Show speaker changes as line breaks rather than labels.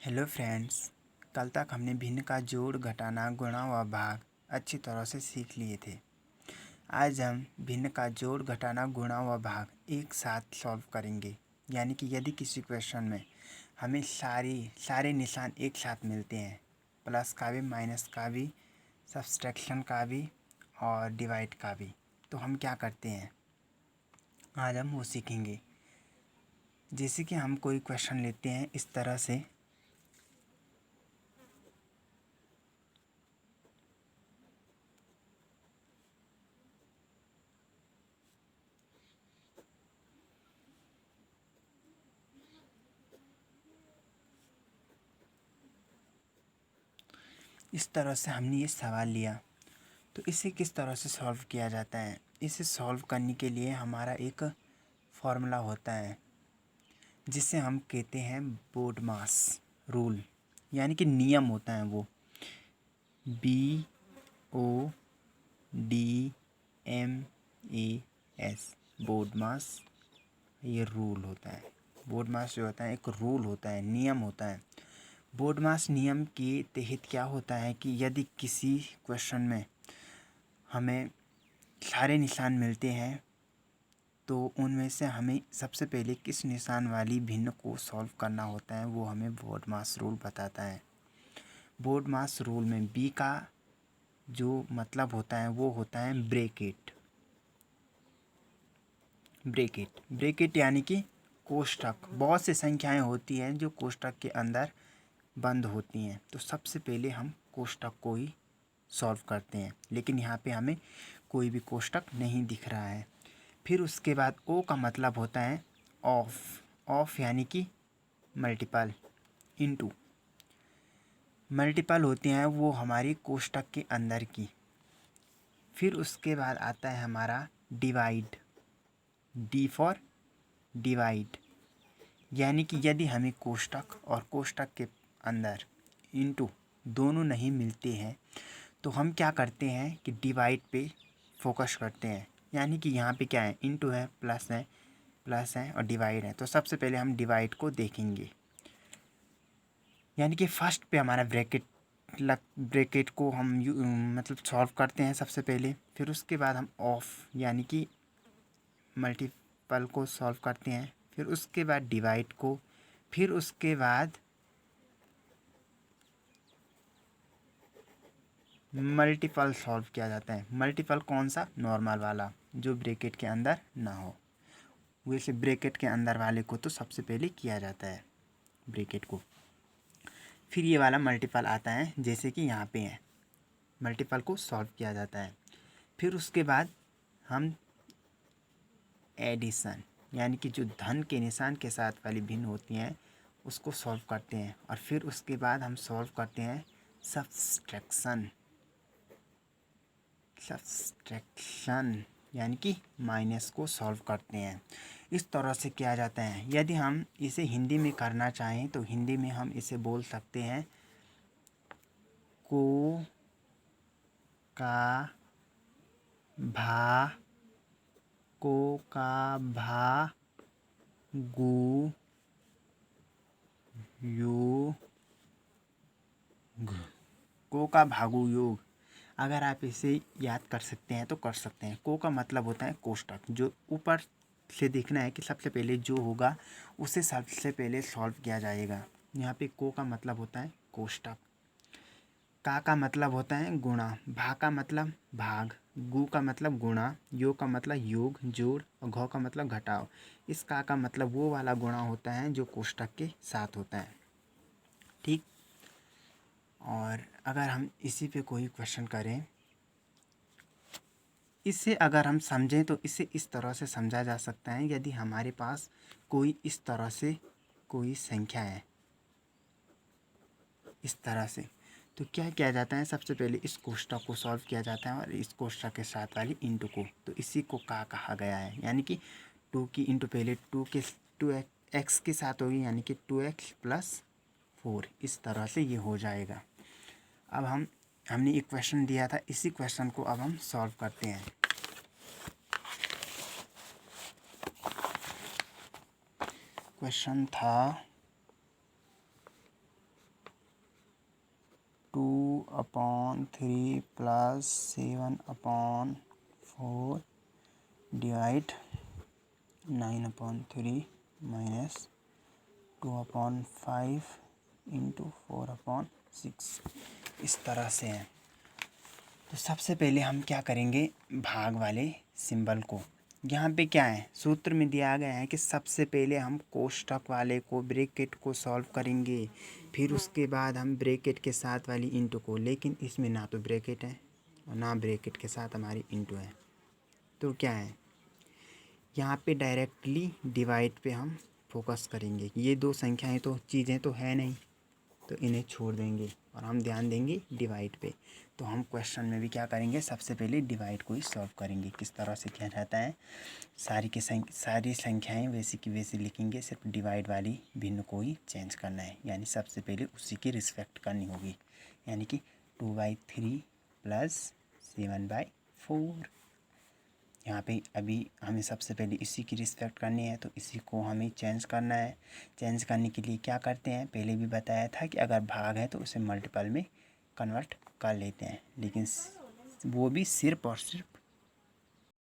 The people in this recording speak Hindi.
Hello friends. कल तक हमने भिन्न का जोड़, घटाना, गुणा व भाग अच्छी तरह से सीख लिए थे। आज हम भिन्न का जोड़, घटाना, गुणा व भाग एक साथ सॉल्व करेंगे। यानी कि यदि किसी क्वेश्चन में हमें सारे निशान एक साथ मिलते हैं, प्लस का भी, माइनस का भी, सब्सट्रैक्शन का भी और डिवाइड का भी, तो हम क्या करते हैं आज हम वो सीखेंगे। जैसे कि हम कोई क्वेश्चन लेते हैं इस तरह से, इस तरह से हमने ये सवाल लिया, तो इसे किस तरह से सॉल्व किया जाता है। इसे सॉल्व करने के लिए हमारा एक फॉर्मूला होता है जिसे हम कहते हैं बोडमास रूल, यानी कि नियम होता है वो BODMAS, बोडमास। ये रूल होता है। बोडमास जो होता है एक रूल होता है, नियम होता है। बोडमास नियम के तहत क्या होता है कि यदि किसी क्वेश्चन में हमें सारे निशान मिलते हैं तो उनमें से हमें सबसे पहले किस निशान वाली भिन्न को सॉल्व करना होता है, वो हमें बोडमास रूल बताता है। बोडमास रूल में बी का जो मतलब होता है वो होता है ब्रैकेट। ब्रैकेट यानी कि कोष्ठक। बहुत सी संख्याएं होती हैं जो कोष्ठक के अंदर बंद होती हैं, तो सबसे पहले हम कोष्ठक को ही सॉल्व करते हैं, लेकिन यहाँ पे हमें कोई भी कोष्ठक नहीं दिख रहा है। फिर उसके बाद ओ का मतलब होता है ऑफ यानी कि मल्टीपल, इनटू। मल्टीपल होती हैं वो हमारी कोष्ठक के अंदर की। फिर उसके बाद आता है हमारा डिवाइड, डी फॉर डिवाइड, यानी कि यदि हमें कोष्ठक और कोष्ठक के अंदर इनटू दोनों नहीं मिलते हैं तो हम क्या करते हैं कि डिवाइड पे फोकस करते हैं। यानी कि यहाँ पे क्या है, इनटू है, प्लस है और डिवाइड है, तो सबसे पहले हम डिवाइड को देखेंगे। यानी कि फर्स्ट पे हमारा ब्रैकेट को हम मतलब सॉल्व करते हैं सबसे पहले। फिर उसके बाद हम ऑफ यानी कि मल्टीपल को सॉल्व करते हैं। फिर उसके बाद डिवाइड को, फिर उसके बाद मल्टीपल सॉल्व किया जाता है। मल्टीपल कौन सा, नॉर्मल वाला जो ब्रैकेट के अंदर ना हो, वैसे ब्रैकेट के अंदर वाले को तो सबसे पहले किया जाता है, ब्रैकेट को। फिर ये वाला मल्टीपल आता है, जैसे कि यहाँ पे है, मल्टीपल को सॉल्व किया जाता है। फिर उसके बाद हम एडिशन यानी कि जो धन के निशान के साथ वाली भिन्न होती हैं उसको सॉल्व करते हैं। और फिर उसके बाद हम सॉल्व करते हैं सब्सट्रैक्शन यानी कि माइनस को सॉल्व करते हैं। इस तरह से किया जाता है। यदि हम इसे हिंदी में करना चाहें तो हिंदी में हम इसे बोल सकते हैं को का भा गु योग, को का भागु योग। अगर आप इसे याद कर सकते हैं तो कर सकते हैं। को का मतलब होता है कोष्ठक, जो ऊपर से देखना है कि सबसे पहले जो होगा उसे सबसे पहले सॉल्व किया जाएगा। यहाँ पे को का मतलब होता है कोष्ठक, का मतलब होता है गुणा, भा का मतलब भाग, गु का मतलब गुणा, योग का मतलब योग जोड़ और घ का मतलब घटाव। इस का मतलब वो वाला गुणा होता है जो कोष्ठक के साथ होता है। ठीक। और अगर हम इसी पे कोई क्वेश्चन करें, इसे अगर हम समझें तो इसे इस तरह से समझा जा सकता है। यदि हमारे पास कोई इस तरह से कोई संख्या है, इस तरह से, तो क्या किया जाता है, सबसे पहले इस कोष्ठक को सॉल्व किया जाता है और इस कोष्ठक के साथ वाली इंटू को, तो इसी को का कहा गया है। यानी कि टू की इंटू पहले टू एक्स के साथ होगी, यानी कि 2x + 4, इस तरह से ये हो जाएगा। अब हमने एक क्वेश्चन दिया था, इसी क्वेश्चन को अब हम सॉल्व करते हैं। क्वेश्चन था 2/3 प्लस 7/4 डिवाइड 9/3 माइनस 2/5 इंटू 4/6 इस तरह से है। तो सबसे पहले हम क्या करेंगे, भाग वाले सिंबल को, यहाँ पे क्या है सूत्र में दिया गया है कि सबसे पहले हम कोष्ठक वाले को ब्रैकेट को सॉल्व करेंगे, फिर उसके बाद हम ब्रैकेट के साथ वाली इंटू को, लेकिन इसमें ना तो ब्रैकेट है और ना ब्रैकेट के साथ हमारी इंटू है। तो क्या है, यहाँ पे डायरेक्टली डिवाइड पे हम फोकस करेंगे। ये दो संख्याएं तो चीज़ें तो है नहीं, तो इन्हें छोड़ देंगे और हम ध्यान देंगे डिवाइड पे। तो हम क्वेश्चन में भी क्या करेंगे, सबसे पहले डिवाइड को ही सॉल्व करेंगे। किस तरह से क्या रहता है, सारी संख्याएं वैसी की वैसी लिखेंगे, सिर्फ डिवाइड वाली भिन्न को ही चेंज करना है, यानी सबसे पहले उसी की रिस्पेक्ट करनी होगी। यानी कि 2/3 प्लस 7/4, यहाँ पे अभी हमें सबसे पहले इसी की रिस्पेक्ट करनी है, तो इसी को हमें चेंज करना है। चेंज करने के लिए क्या करते हैं, पहले भी बताया था कि अगर भाग है तो उसे मल्टीपल में कन्वर्ट कर लेते हैं, लेकिन वो भी सिर्फ और सिर्फ